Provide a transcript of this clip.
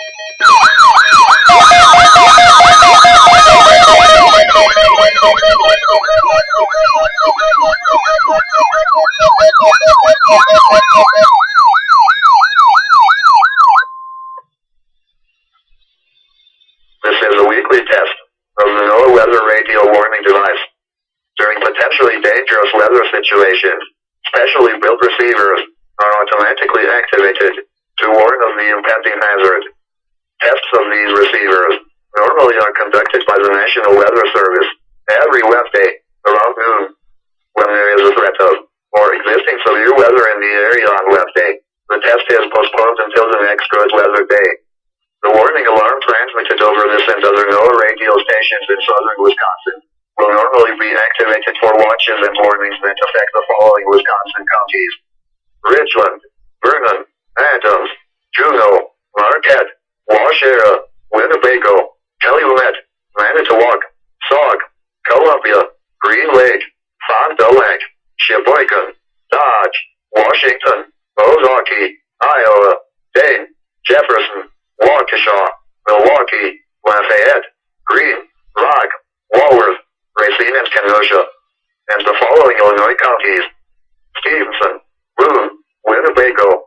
This is a weekly test of the NOAA weather radio warning device. During potentially dangerous weather situations, specially built receivers are automatically activated to warn of the impending hazard. Tests of these receivers normally are conducted by the National Weather Service every Wednesday around noon. When there is a threat of or existing severe weather in the area on Wednesday, the test is postponed until the next good weather day. The warning alarm transmitted over this and other NOAA radio stations in southern Wisconsin will normally be activated for watches and warnings that affect the following Wisconsin counties: Richland, Vernon, Adams, Juneau, Marquette, Waushara, Winnebago, Calumet, Manitowoc, Sauk, Columbia, Green Lake, Fond du Lac, Sheboygan, Dodge, Washington, Ozaukee, Iowa, Dane, Jefferson, Waukesha, Milwaukee, Lafayette, Greene, Rock, Walworth, Racine and Kenosha, and the following Illinois counties: Stevenson, Boone, Winnebago,